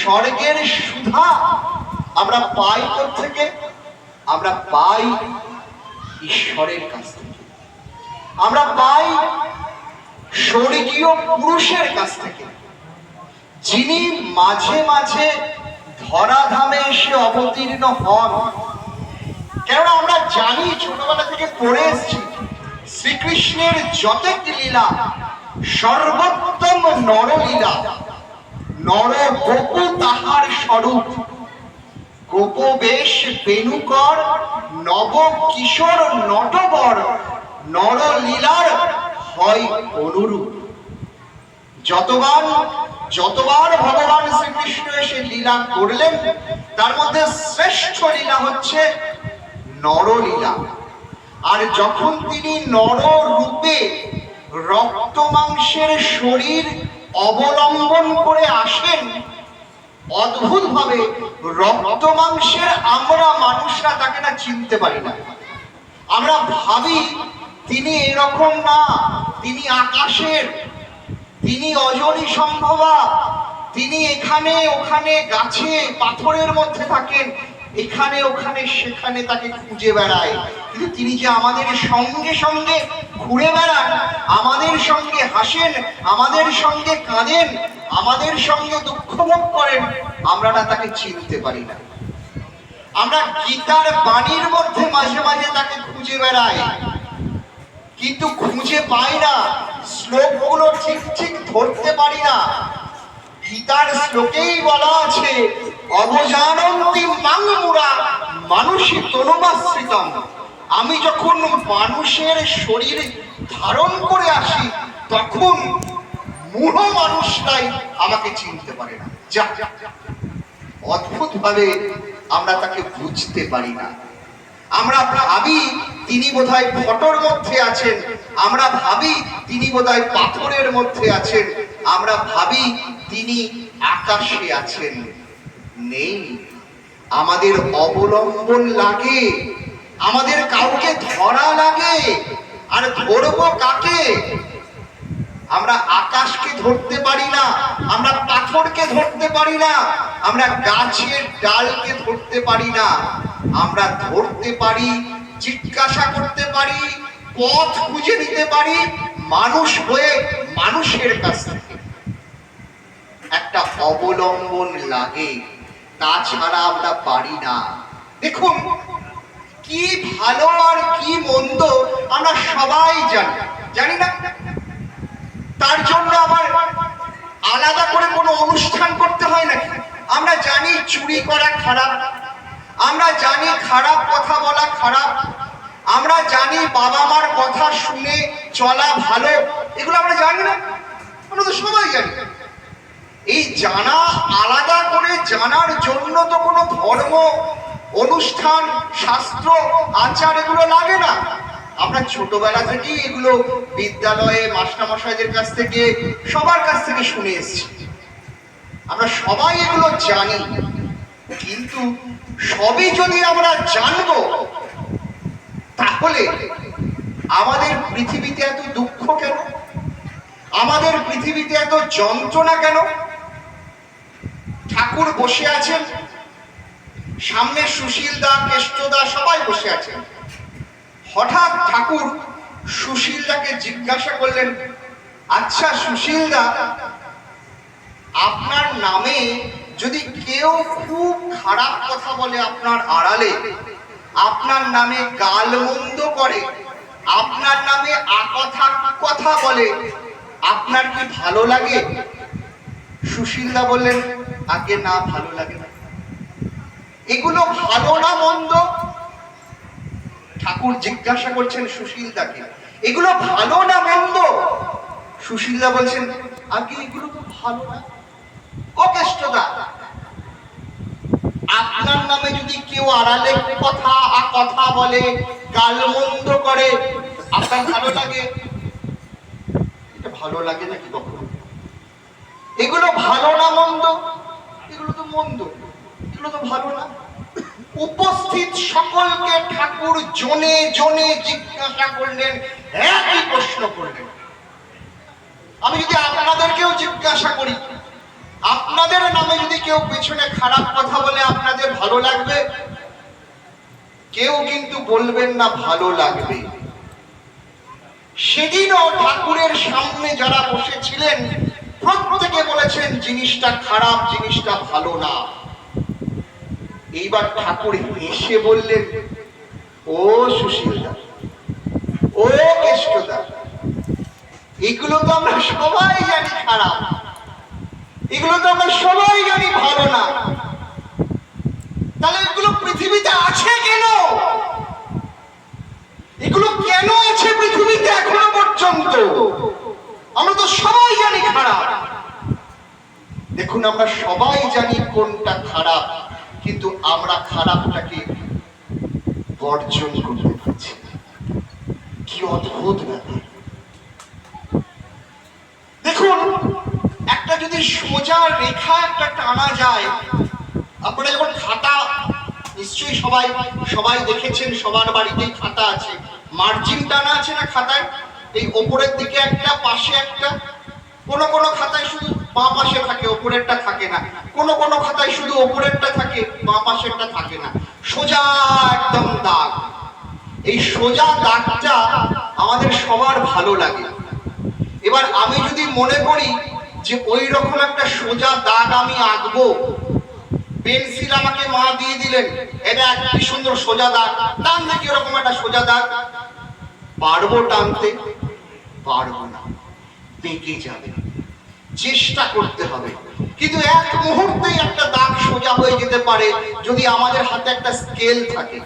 স্বর্গের সুধা আমরা পাই থেকে, আমরা পাই ঈশ্বরের কাছ থেকে, আমরা পাই স্বর্গীয় পুরুষের কাছ থেকে, যিনি মাঝে মাঝে ধরাধামে এসে অবতীর্ণ হন। কেননা আমরা জানি, ছোটবেলা থেকে পড়ে এসেছি, শ্রীকৃষ্ণের যতেক লীলা সর্বোত্তম নরলীলা। নর গোপু তাহার স্বরূপ, গোপবেশ বেণুকর নব কিশোর নটবর, নরলীলার হয় অনুরূপ। যতবার ভগবান শ্রীকৃষ্ণ এসে লীলা করলেন, তার মধ্যে শ্রেষ্ঠ লীলা হচ্ছে নরলীলা। আর যখন তিনি নর রূপে রক্ত মাংসের শরীর অবলম্বন করে আসেন, অদ্ভুত ভাবে রক্ত মাংসের আমরা মানুষরা তাকে না চিনতে পারি না। আমরা ভাবি তিনি এরকম না, তিনি আকাশের, তিনি অজনী সম্ভবা, তিনি এখানে ওখানে গাছে পাথরের মধ্যে থাকেন, এখানে ওখানে সেখানে তাকে খুঁজে বেড়ায়। কিন্তু তিনি যে আমাদের সঙ্গে সঙ্গে ঘুরে বেড়ান, আমাদের সঙ্গে হাসেন, আমাদের সঙ্গে কাঁদেন, আমাদের সঙ্গে দুঃখ ভোগ করেন, আমরা না তাকে চিনতে পারি না। আমরা গীতার বাণীর মধ্যে মাঝে মাঝে তাকে খুঁজে বেড়াই, কিন্তু খুঁজে পাই না, শ্লোকগুলো ঠিক ঠিক ধরতে পারি না। গীতার শ্লোকেই বলা আছে, অবজানন্তি মাং মুরা মানুষী তনুমাশ্রিতম। আমি যখন মানুষের শরীর ধারণ করে আসি, তখন মূঢ় মানুষরাই আমাকে চিনতে পারে না। যা অদ্ভুত ভাবে আমরা তাকে বুঝতে পারি না। আমরা ভাবি তিনি বোধহয় ফটোর মধ্যে আছেন, আমরা ভাবি তিনি বোধহয় পাথরের মধ্যে আছেন, আমরা ভাবি তিনি আকাশে আছেন। নেই, আমাদের অবলম্বন লাগে, আমাদের কাউকে ধরা লাগে। আর ধরবো কাকে? আমরা আকাশকে ধরতে পারি না, আমরা পাথরকে ধরতে পারি না, আমরা গাছের ডালকে ধরতে পারি না। আমরা ধরতে পারি, জিজ্ঞাসা করতে পারি, পথ খুঁজে নিতে পারি মানুষ হয়ে মানুষের কাছ থেকে। একটা অবলম্বন লাগে, তাছাড়া আমরা পারি না। দেখুন, কি ভালো আর কি মন্দ আমরা সবাই জানি না। তার জন্য আবার আলাদা করে কোনো অনুষ্ঠান করতে হয় নাকি? আমরা জানি চুরি করা খারাপ, আমরা জানি খারাপ কথা বলা খারাপ, আমরা জানি বাবা মার কথা শুনে চলা ভালো, এগুলো আমরা জানি না? আমরা তো সবাই জানি। এই জানা, আলাদা করে জানার জন্য তো কোনো ধর্ম, অনুষ্ঠান, শাস্ত্র, আচার এগুলো লাগে না। আমরা ছোটবেলা থেকেই এগুলো বিদ্যালয়ে মাস্টারমশাইদের কাছ থেকে, সবার কাছ থেকে শুনে এসেছি। আমরা সবাই এগুলো জানি, কিন্তু সবই যদি আমরা জানবো, তাহলে আমাদের পৃথিবীতে এত দুঃখ কেন? আমাদের পৃথিবীতে এত যন্ত্রণা কেন? ঠাকুর বসে আছেন, সামনে সুশীলদা, কেষ্টদা সবাই বসে আছেন। হঠাৎ ঠাকুর সুশীলদাকে জিজ্ঞাসা করলেন, আচ্ছা সুশীলদা, আপনার নামে যদি কেউ খুব খারাপ কথা বলে আপনার আড়ালে, আপনার নামে গালমন্দ করে, আপনার নামে কথা বলে, আপনার কি ভালো লাগে? সুশীলদা বললেন, আগে না, ভালো লাগে না। এগুলো ভালো না মন্দ? ঠাকুর জিজ্ঞাসা করছেন সুশীলদাকে, এগুলো ভালো না মন্দ? সুশীলদা বলছেন, আগে এগুলো তো ভালো না। ও কেষ্টদা, আপনার নামে যদি কেউ আড়ালে কথা বলে, গালমন্দ করে, আপনার ভালো লাগে? এটা ভালো লাগে নাকি কখনো? এগুলো ভালো না মন্দ? এগুলো তো মন্দ, এগুলো তো ভালো না। উপস্থিত সকলকে ঠাকুর জনে জনে জিজ্ঞাসা করলেন, একই প্রশ্ন করলেন। আমি যদি আপনাদেরকেও জিজ্ঞাসা করি, আপনাদের নামে যদি কেউ পেছনে খারাপ কথা বলে আপনাদের ভালো লাগবে? কেউ কিন্তু বলবেন না ভালো লাগবে। সেদিনও ঠাকুরের সামনে যারা বসেছিলেন প্রত্যেকে বলেছেন জিনিসটা খারাপ, জিনিসটা ভালো না। এইবার ঠাকুর হেসে বললেন, ও সুশীলদা, ও কেষ্টদা, এগুলো তো আমরা সবাই জানি খারাপ, এগুলো তো আমরা সবাই জানি ভালো না, তাহলে এগুলো পৃথিবীতে আছে কেন? এগুলো কেন আছে পৃথিবীতে এখনো পর্যন্ত? আমরা তো সবাই জানি খারাপ। দেখুন, আমরা সবাই জানি কোনটা খারাপ, কিন্তু আমরা খারাপটাকে বর্জন করতে পারছি না। কি অদ্ভুত ব্যাপার! দেখুন, একটা যদি সোজা রেখা একটা টানা যায়, আপনারা যখন খাতা নিশ্চয়ই সবাই দেখেছেন, সবার বাড়িতেই খাতা আছে, মার্জিন টানা আছে না খাতায়, এই ওপরের দিকে একটা, পাশে একটা। কোন খাতায় শুধু বাঁ পাশে থাকে, ওপরেরটা থাকে না। কোন খাতায় শুধু ওপরেরটা থাকে, বাঁ পাশেরটা থাকে না। সোজা একদম দাগ। এই সোজা দাগটা আমাদের সবার ভালো লাগে। এবার আমি যদি মনে করি যে ওই রকম একটা সোজা দাগ আমি আঁকবো, পেন্সিল আমাকে মা দিয়ে দিলেন, এটা কি সুন্দর সোজা দাগ, টান দেখি এরকম একটা সোজা দাগ, পারবো টানতে? পারবো না, বেঁকে যাবে। চেষ্টা করতে হবে, কিন্তু এক মুহূর্তেই একটা দাগ সোজা হয়ে যেতে পারে যদি আমাদের হাতে একটা স্কেল থাকে।